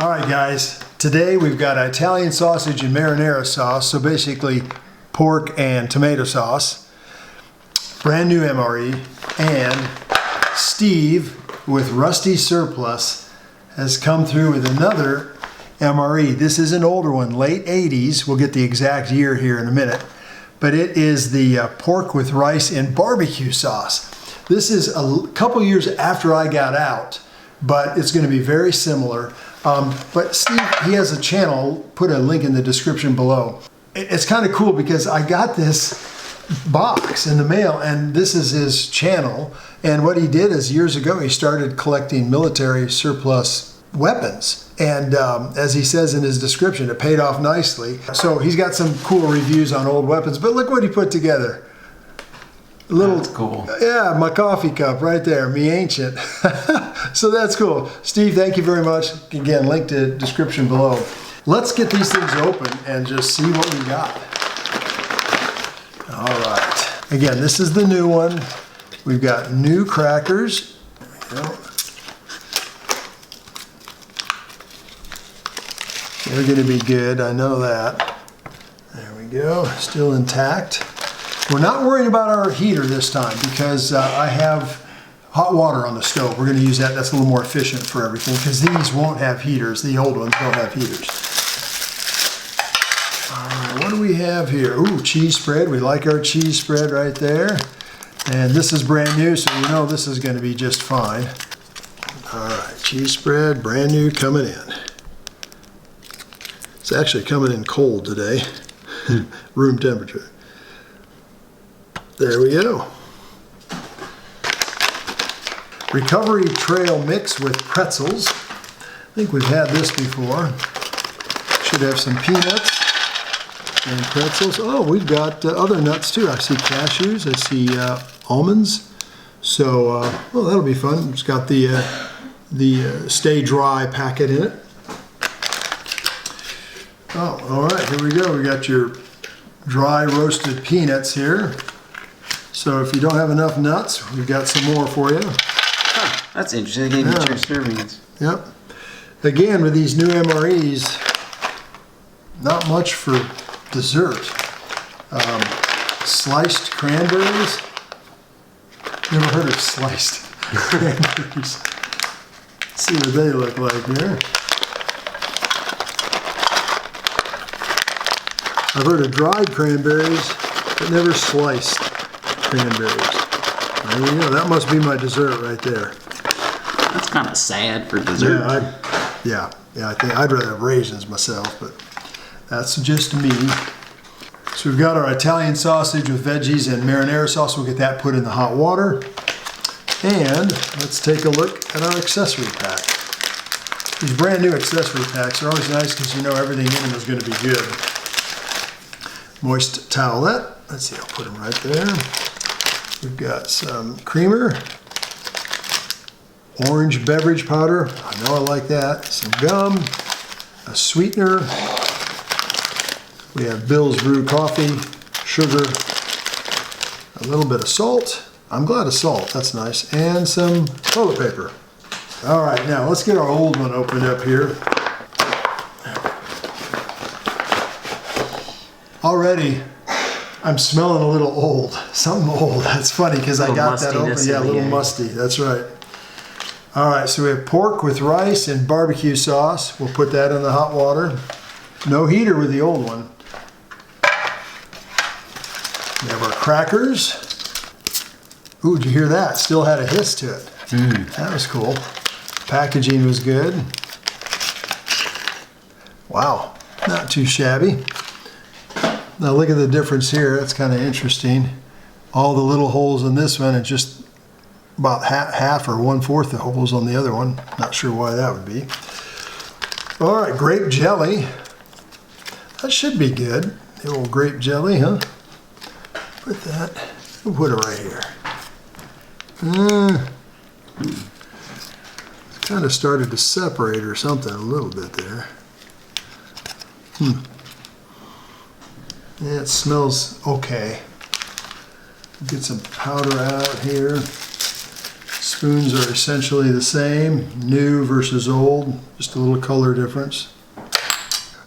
All right, guys. Today we've got Italian sausage and marinara sauce, so basically pork and tomato sauce. Brand new MRE, and Steve with Rusty Surplus has come through with another MRE. This is an older one, late 80s. We'll get the exact year here in a minute. But it is the pork with rice and barbecue sauce. This is a couple years after I got out, but it's going to be very similar. But Steve, he has a channel, put a link in the description below. It's kind of cool because I got this box in the mail and this is his channel. And what he did is years ago, he started collecting military surplus weapons. And as he says in his description, it paid off nicely. So he's got some cool reviews on old weapons, but look what he put together. A little, that's cool. Yeah, my coffee cup right there, me ancient. So that's cool. Steve, thank you very much. Again, link to description below. Let's get these things open and just see what we got. All right. Again, this is the new one. We've got new crackers. There we go. They're going to be good, I know that. There we go, still intact. We're not worried about our heater this time because I have hot water on the stove. We're going to use that. That's a little more efficient for everything because these won't have heaters. The old ones don't have heaters. All right, what do we have here? Ooh, cheese spread. We like our cheese spread right there. And this is brand new, so you know this is going to be just fine. All right, cheese spread, brand new, coming in. It's actually coming in cold today, room temperature. There we go. Recovery Trail mix with pretzels. I think we've had this before. Should have some peanuts and pretzels. Oh, we've got other nuts too. I see cashews, I see almonds. So, well, that'll be fun. It's got the Stay Dry packet in it. Oh, all right, here we go. We got your dry roasted peanuts here. So if you don't have enough nuts, we've got some more for you. Huh, that's interesting. They gave you 2 servings. Yep. Again, with these new MREs, not much for dessert. Sliced cranberries. Never heard of sliced cranberries. Let's see what they look like here. I've heard of dried cranberries, but never sliced cranberries. There you go. That must be my dessert right there. That's kind of sad for dessert. Yeah, I think I'd rather have raisins myself, but that's just me. So we've got our Italian sausage with veggies and marinara sauce. We'll get that put in the hot water. And let's take a look at our accessory pack. These brand new accessory packs are always nice because you know everything in them is going to be good. Moist towelette. Let's see, I'll put them right there. We've got some creamer, orange beverage powder. I know I like that. Some gum, a sweetener. We have Bill's Brew coffee, sugar, a little bit of salt. I'm glad of salt, that's nice. And some toilet paper. All right, now let's get our old one opened up here. Already, I'm smelling a little old, something old. That's funny because I got that open. Yeah, a little musty, that's right. All right, so we have pork with rice and barbecue sauce. We'll put that in the hot water. No heater with the old one. We have our crackers. Ooh, did you hear that? Still had a hiss to it. That was cool. Packaging was good. Wow, not too shabby. Now look at the difference here. That's kind of interesting. All the little holes in this one and just about half or 1/4 the holes on the other one. Not sure why that would be. All right, grape jelly. That should be good. The old grape jelly, huh? Put that, we'll put it right here. It's kind of started to separate or something a little bit there. Yeah, it smells okay. Get some powder out here. Spoons are essentially the same, new versus old, just a little color difference.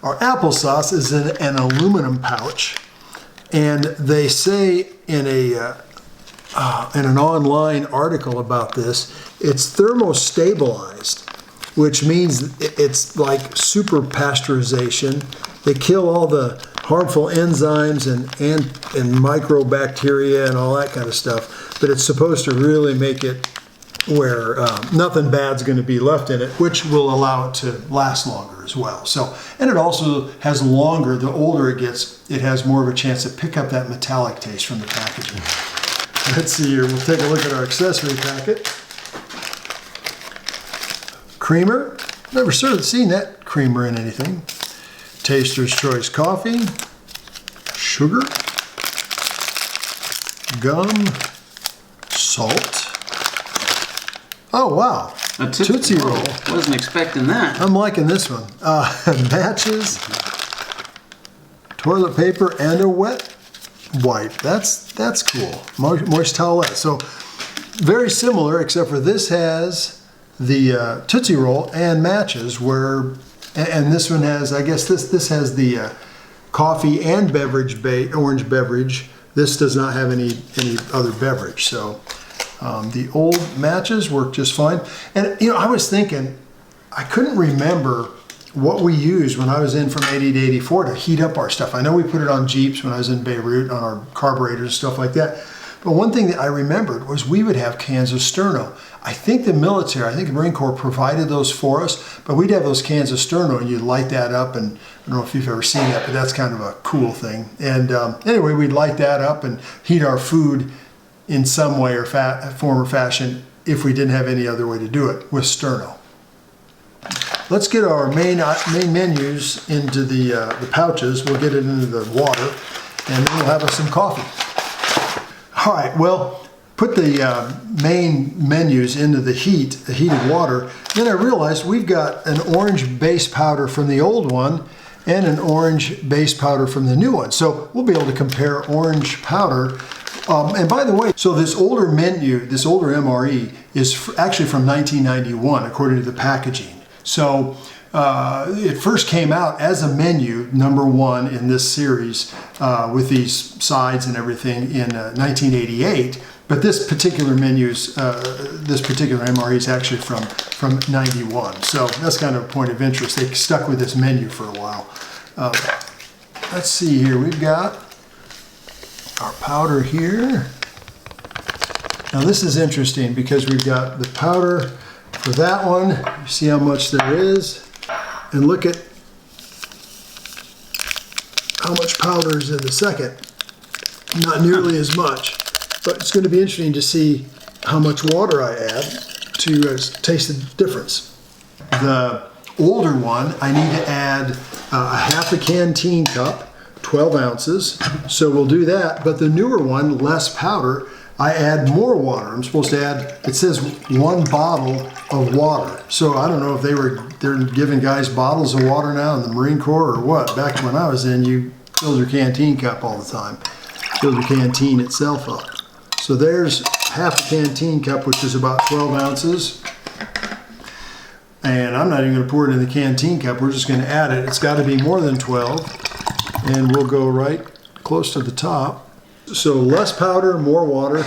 Our applesauce is in an aluminum pouch, and they say in an online article about this, it's thermostabilized, which means it's like super pasteurization. They kill all the harmful enzymes and microbacteria and all that kind of stuff, but it's supposed to really make it where nothing bad's going to be left in it, which will allow it to last longer as well. So, and it also has longer, the older it gets, it has more of a chance to pick up that metallic taste from the packaging. Let's see here, we'll take a look at our accessory packet. Creamer, never seen that creamer in anything. Taster's Choice coffee, sugar, gum, salt. Oh wow, A Tootsie Roll. Wasn't expecting that. I'm liking this one. Matches, toilet paper, and a wet wipe. That's cool. Moist towelette. So very similar, except for this has the Tootsie Roll and matches, where, and this one has, I guess this has the coffee and beverage, orange beverage. This does not have any other beverage. So the old matches work just fine. And you know, I was thinking, I couldn't remember what we used when I was in from 80 to 84 to heat up our stuff. I know we put it on Jeeps when I was in Beirut, on our carburetors and stuff like that. But one thing that I remembered was we would have cans of Sterno. I think the military, I think the Marine Corps provided those for us, but we'd have those cans of Sterno and you'd light that up, and I don't know if you've ever seen that, but that's kind of a cool thing. And anyway, we'd light that up and heat our food in some way or form or fashion if we didn't have any other way to do it with Sterno. Let's get our main menus into the pouches. We'll get it into the water, and then we'll have us some coffee. All right, well, put the main menus into the heated water. Then I realized we've got an orange base powder from the old one and an orange base powder from the new one. So we'll be able to compare orange powder. And by the way, so this older menu, this older MRE is actually from 1991, according to the packaging. So it first came out as a menu, #1 in this series, with these sides and everything in 1988. But this particular this particular MRE is actually from 91. So that's kind of a point of interest. They stuck with this menu for a while. Let's see here. We've got our powder here. Now this is interesting because we've got the powder for that one. You see how much there is, and look at how much powder is in the second. Not nearly as much, but it's going to be interesting to see how much water I add to taste the difference. The older one, I need to add a half a canteen cup, 12 ounces, so we'll do that. But the newer one, less powder, I add more water. I'm supposed to add, it says 1 bottle of water. So I don't know if they're giving guys bottles of water now in the Marine Corps or what. Back when I was in, you filled your canteen cup all the time. Filled your canteen itself up. So there's half a canteen cup, which is about 12 ounces. And I'm not even gonna pour it in the canteen cup. We're just gonna add it. It's gotta be more than 12. And we'll go right close to the top. So less powder, more water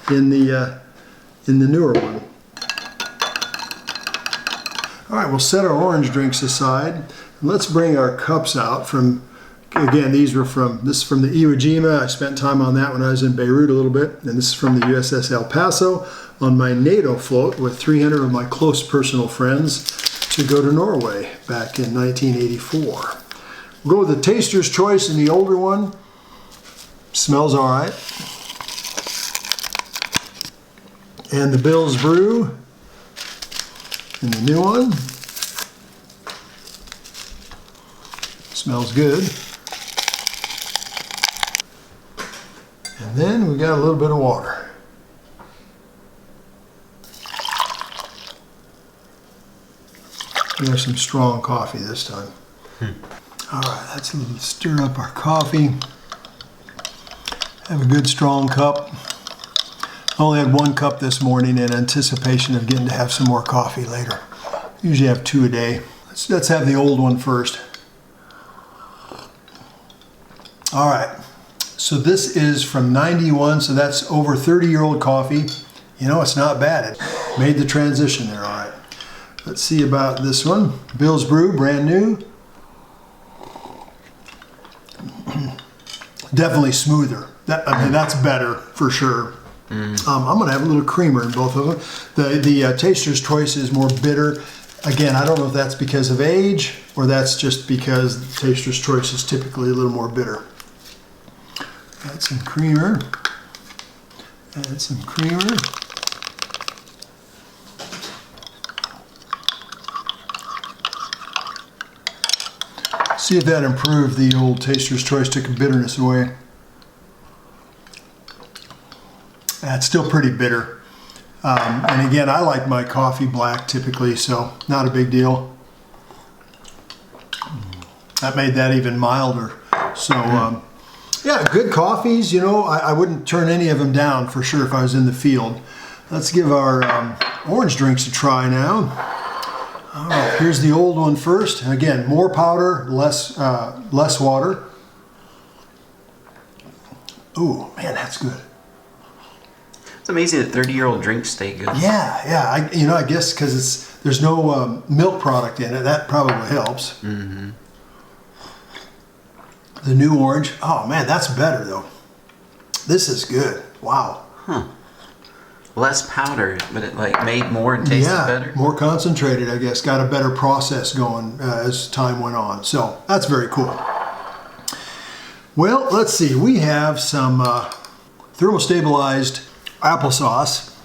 in the newer one. All right, we'll set our orange drinks aside. Let's bring our cups out from, again, this is from the Iwo Jima. I spent time on that when I was in Beirut a little bit. And this is from the USS El Paso on my NATO float with 300 of my close personal friends to go to Norway back in 1984. We'll go with the Taster's Choice in the older one. Smells all right. And the Bill's Brew in the new one. Smells good. And then we got a little bit of water. We have some strong coffee this time. All right, let's stir up our coffee. Have a good strong cup. Only had 1 cup this morning in anticipation of getting to have some more coffee later. Usually have 2 a day. Let's have the old one first. All right, so this is from 91, so that's over 30-year-old coffee. You know, it's not bad. It made the transition there, all right. Let's see about this one. Bill's Brew, brand new. Definitely smoother. I mean, that's better for sure. I'm gonna have a little creamer in both of them. The Taster's Choice is more bitter. Again, I don't know if that's because of age or that's just because Taster's Choice is typically a little more bitter. Add some creamer. Add some creamer. See if that improved the old Taster's Choice, took the bitterness away. It's still pretty bitter. And again, I like my coffee black typically, so not a big deal. That made that even milder. So, yeah, good coffees, you know, I wouldn't turn any of them down for sure if I was in the field. Let's give our orange drinks a try now. All right, here's the old one first. Again, more powder, less water. Ooh, man, that's good. It's amazing that 30-year-old drinks stay good. Yeah. I guess because there's no milk product in it. That probably helps. Mm-hmm. The new orange. Oh man, that's better though. This is good. Wow. Huh. Less powder, but it like made more and tasted better. More concentrated, I guess. Got a better process going as time went on. So that's very cool. Well, let's see. We have some thermostabilized applesauce,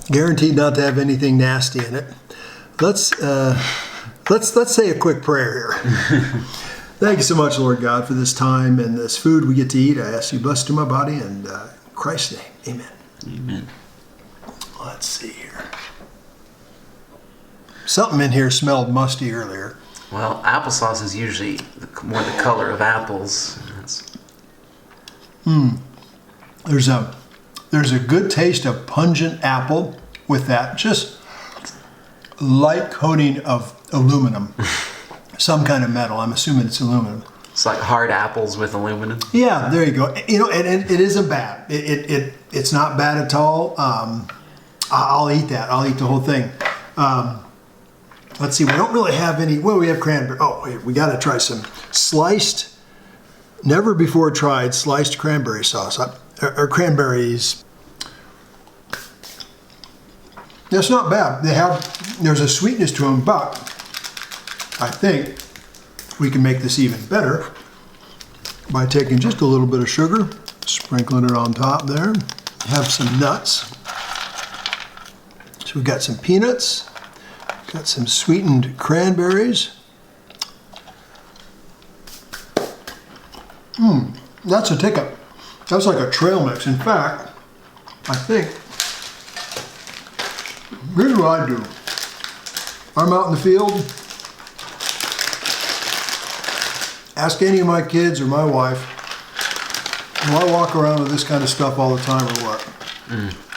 guaranteed not to have anything nasty in it. Let's say a quick prayer here. Thank you so much, Lord God, for this time and this food we get to eat. I ask you bless to my body and in Christ's name, amen. Amen. Let's see here. Something in here smelled musty earlier. Well, applesauce is usually more the color of apples. There's a good taste of pungent apple with that just light coating of aluminum. Some kind of metal. I'm assuming it's aluminum. It's like hard apples with aluminum. Yeah, there you go. You know, and it isn't bad. It's not bad at all. I'll eat that. I'll eat the whole thing. Let's see. We don't really have any. Well, we have cranberry. Oh, wait, we got to try some sliced, never before tried sliced cranberry sauce or cranberries. That's not bad. There's a sweetness to them, but I think we can make this even better by taking just a little bit of sugar, sprinkling it on top there. Have some nuts. So we've got some peanuts, got some sweetened cranberries. That's a ticket. That's like a trail mix. In fact, I think, here's what I do. I'm out in the field. Ask any of my kids or my wife, do I walk around with this kind of stuff all the time or what?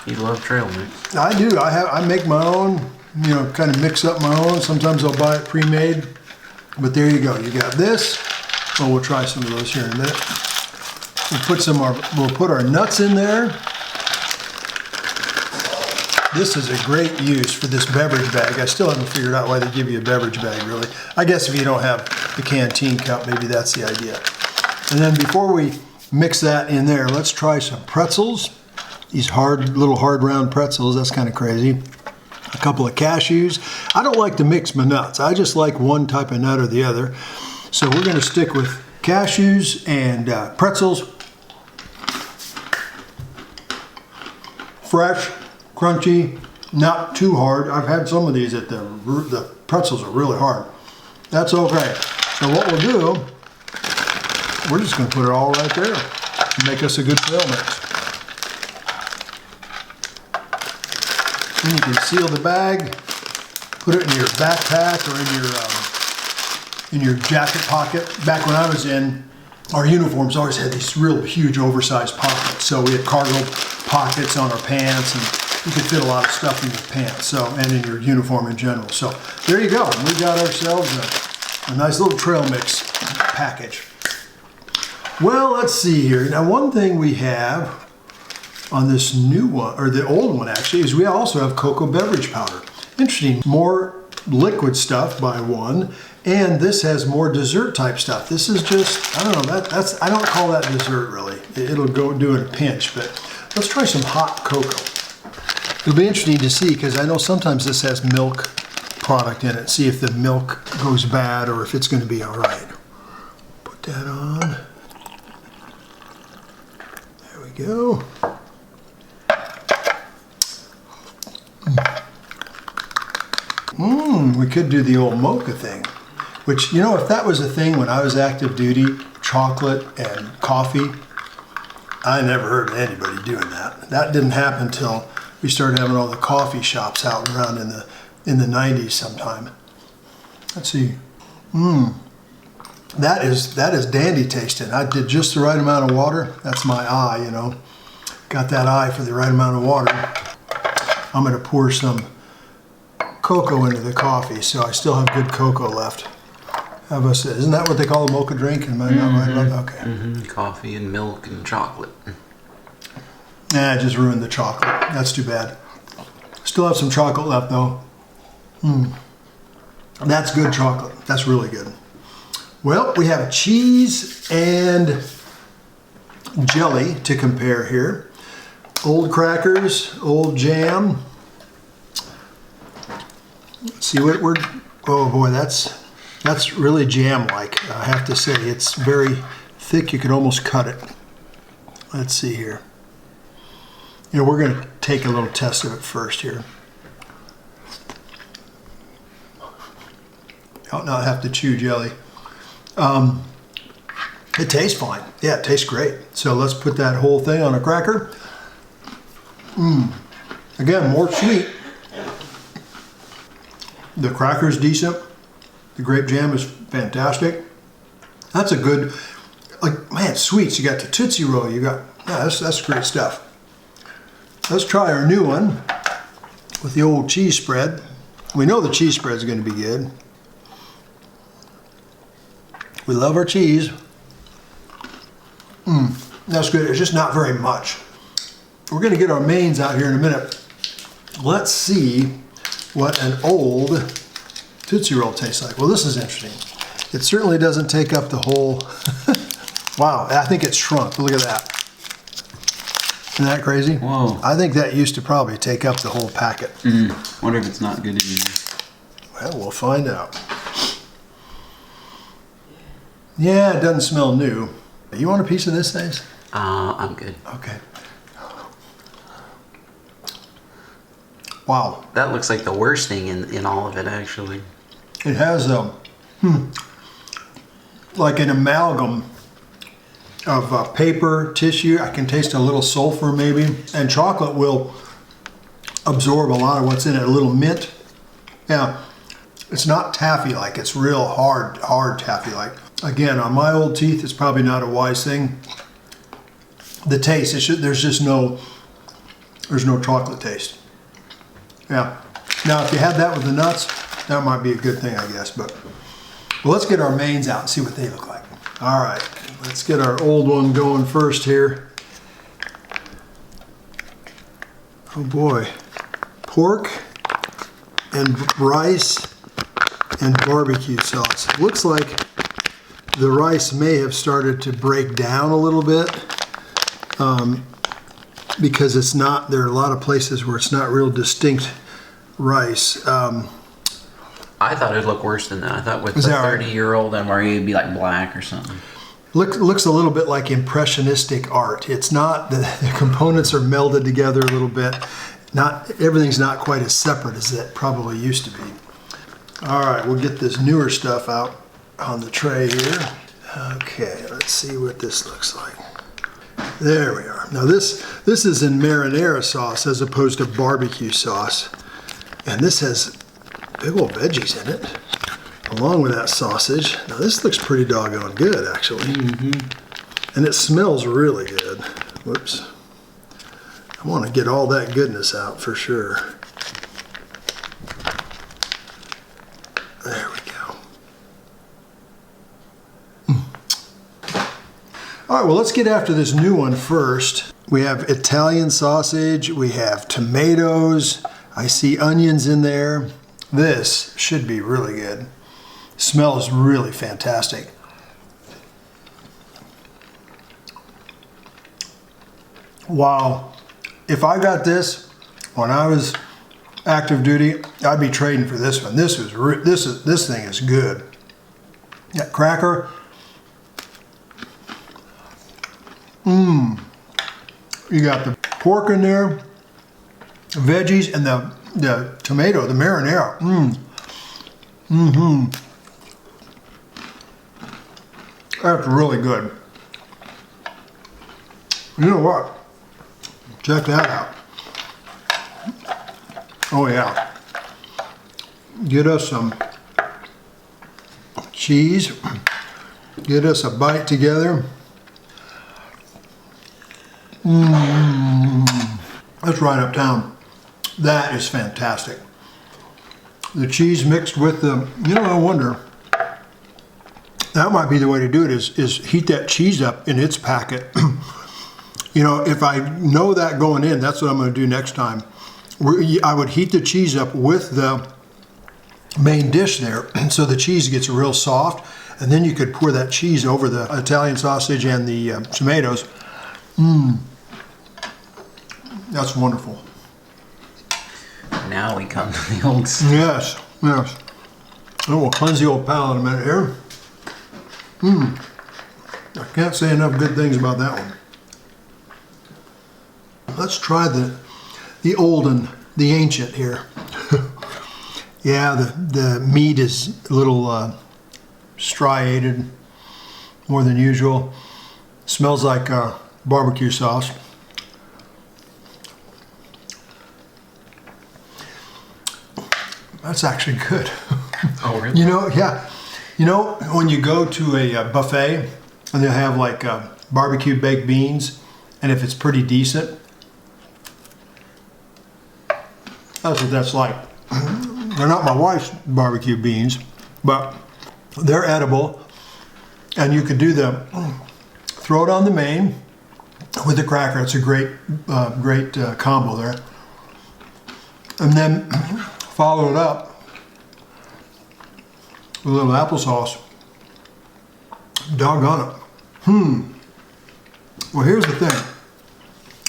You love trail mix. I do. I make my own, you know, kind of mix up my own. Sometimes I'll buy it pre-made. But there you go. You got this. Well, we'll try some of those here in a minute. We'll put our nuts in there. This is a great use for this beverage bag. I still haven't figured out why they give you a beverage bag, really. I guess if you don't have the canteen cup, maybe that's the idea. And then before we mix that in there, let's try some pretzels. These little hard round pretzels, that's kind of crazy. A couple of cashews. I don't like to mix my nuts. I just like one type of nut or the other. So we're going to stick with cashews and pretzels. Fresh, crunchy, not too hard. I've had some of these that the pretzels are really hard. That's okay. So what we'll do, we're just going to put it all right there and make us a good trail mix. Then you can seal the bag, put it in your backpack or in your jacket pocket. Back when I was in, our uniforms always had these real huge oversized pockets. So we had cargo pockets on our pants, and you can fit a lot of stuff in your pants, so, and in your uniform in general. So there you go. We got ourselves a nice little trail mix package. Well, let's see here. Now, one thing we have on this new one, or the old one actually, is we also have cocoa beverage powder. Interesting. More liquid stuff by one, and this has more dessert type stuff. This is just, I don't know, that's I don't call that dessert really. It'll go do it a pinch, but let's try some hot cocoa. It'll be interesting to see, because I know sometimes this has milk product in it. See if the milk goes bad or if it's going to be all right. Put that on. There we go. We could do the old mocha thing, which, you know, if that was a thing when I was active duty, chocolate and coffee, I never heard of anybody doing that. That didn't happen until we started having all the coffee shops out and around in the 90s sometime. Let's see. That is dandy tasting. I did just the right amount of water. That's my eye, you know. Got that eye for the right amount of water. I'm going to pour some cocoa into the coffee, so I still have good cocoa left. Isn't that what they call a mocha drink? Am I not right? Okay. Coffee and milk and chocolate. Nah, I just ruined the chocolate. That's too bad. Still have some chocolate left though. That's good chocolate. That's really good. Well, we have cheese and jelly to compare here. Old crackers, old jam. Let's see what we're, oh boy, that's really jam-like. I have to say, it's very thick. You could almost cut it. Let's see here. You know, we're going to take a little test of it first here. I'll not have to chew jelly. It tastes fine. Yeah, it tastes great. So let's put that whole thing on a cracker. Again, more sweet. The cracker's decent. The grape jam is fantastic. That's a good, like, man, sweets. You got the Tootsie Roll. You got, yeah, that's great stuff. Let's try our new one with the old cheese spread. We know the cheese spread is going to be good. We love our cheese. That's good. It's just not very much. We're going to get our mains out here in a minute. Let's see what an old Tootsie Roll tastes like. Well, this is interesting. It certainly doesn't take up the whole, wow, I think it's shrunk. Look at that. Isn't that crazy? Whoa. I think that used to probably take up the whole packet. Wonder if it's not good anymore. Well, we'll find out. Yeah, it doesn't smell new. You want a piece of this, Ace? I'm good. Okay. Wow. That looks like the worst thing in all of it, actually. It has like an amalgam of paper, tissue. I can taste a little sulfur maybe. And chocolate will absorb a lot of what's in it. A little mint. Yeah. It's not taffy-like. It's real hard taffy-like. Again, on my old teeth, it's probably not a wise thing. The taste, there's no chocolate taste. Yeah. Now, if you had that with the nuts, that might be a good thing, I guess. But well, let's get our mains out and see what they look like. All right. Let's get our old one going first here. Oh boy. Pork and rice and barbecue sauce. Looks like the rice may have started to break down a little bit. Because it's not, there are a lot of places where it's not real distinct rice. I thought it'd look worse than that. I thought with the 30-year-old MRE it'd be like black or something. Looks a little bit like impressionistic art. It's not, the components are melded together a little bit. Not, everything's not quite as separate as it probably used to be. All right, we'll get this newer stuff out on the tray here. Okay, let's see what this looks like. There we are. Now this is in marinara sauce as opposed to barbecue sauce. And this has big old veggies in it, along with that sausage. Now this looks pretty doggone good, actually. And it smells really good. Whoops. I want to get all that goodness out for sure. There we go. All right, well, let's get after this new one first. We have Italian sausage, we have tomatoes, I see onions in there. This should be really good. Smells really fantastic. Wow, if I got this when I was active duty, I'd be trading for this one. This thing is good. That cracker. You got the pork in there, veggies, and the tomato, the marinara. That's really good. You know what? Check that out. Oh yeah. Get us some cheese. Get us a bite together. That's right uptown. That is fantastic. The cheese mixed with the, I wonder, that might be the way to do it is heat that cheese up in its packet. If I know that going in, that's what I'm going to do next time. I would heat the cheese up with the main dish there, so the cheese gets real soft, and then you could pour that cheese over the Italian sausage and the tomatoes. That's wonderful. Now we come to the old stuff. Yes. Oh, we'll cleanse the old palate a minute here. I can't say enough good things about that one. Let's try the old and the ancient here. Yeah, the meat is a little striated, more than usual. Smells like barbecue sauce. That's actually good. Oh, really? Yeah. When you go to a buffet and they'll have like barbecue baked beans, and if it's pretty decent, that's what that's like. They're not my wife's barbecue beans, but they're edible, and you could do throw it on the main with the cracker. It's a great combo there, and then follow it up with a little applesauce. Doggone it. Well, here's the thing.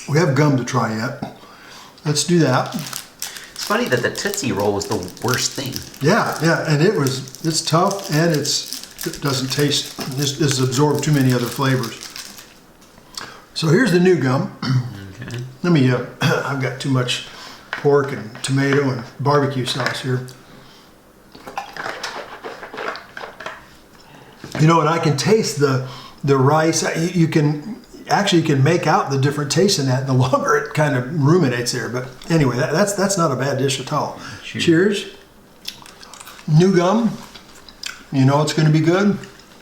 We have gum to try yet. Let's do that. It's funny that the Tootsie Roll was the worst thing. Yeah, and it's tough, and it doesn't taste, it's absorbed too many other flavors. So here's the new gum. Okay. Let me, I've got too much pork and tomato and barbecue sauce here. And I can taste the rice. You can make out the different tastes in that, and the longer it kind of ruminates there. But anyway, that's not a bad dish at all. Cheers. New gum. It's going to be good.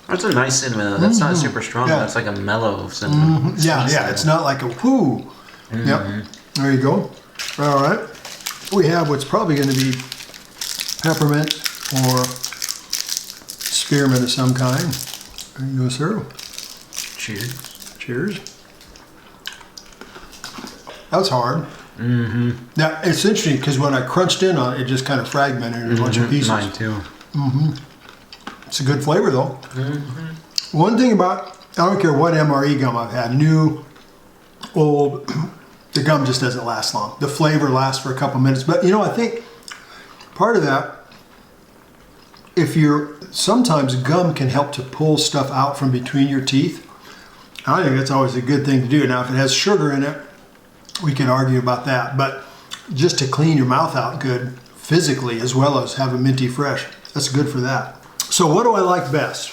That's a nice cinnamon. That's not super strong. Yeah. That's like a mellow cinnamon. Yeah. It's not like a whoo. Yep. There you go. All right. We have what's probably going to be peppermint or spearmint of some kind. There you go, sir. Cheers. That was hard. Now, it's interesting because when I crunched in on it, it just kind of fragmented in a bunch of pieces. Mine too. It's a good flavor, though. One thing about, I don't care what MRE gum I've had, new, old, the gum just doesn't last long. The flavor lasts for a couple minutes. But, I think part of that, sometimes gum can help to pull stuff out from between your teeth. I think that's always a good thing to do. Now, if it has sugar in it, we can argue about that. But just to clean your mouth out good physically, as well as have a minty fresh, that's good for that. So what do I like best?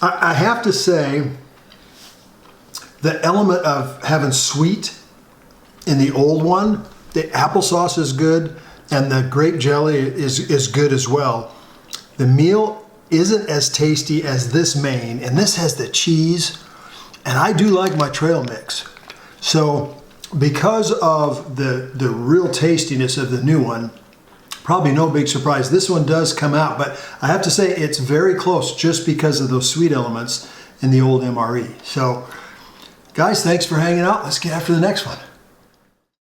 I have to say the element of having sweet in the old one, the applesauce is good, and the grape jelly is good as well. The meal isn't as tasty as this main, and this has the cheese, and I do like my trail mix. So because of the real tastiness of the new one, probably no big surprise. This one does come out, but I have to say it's very close just because of those sweet elements in the old MRE. So, guys, thanks for hanging out. Let's get after the next one.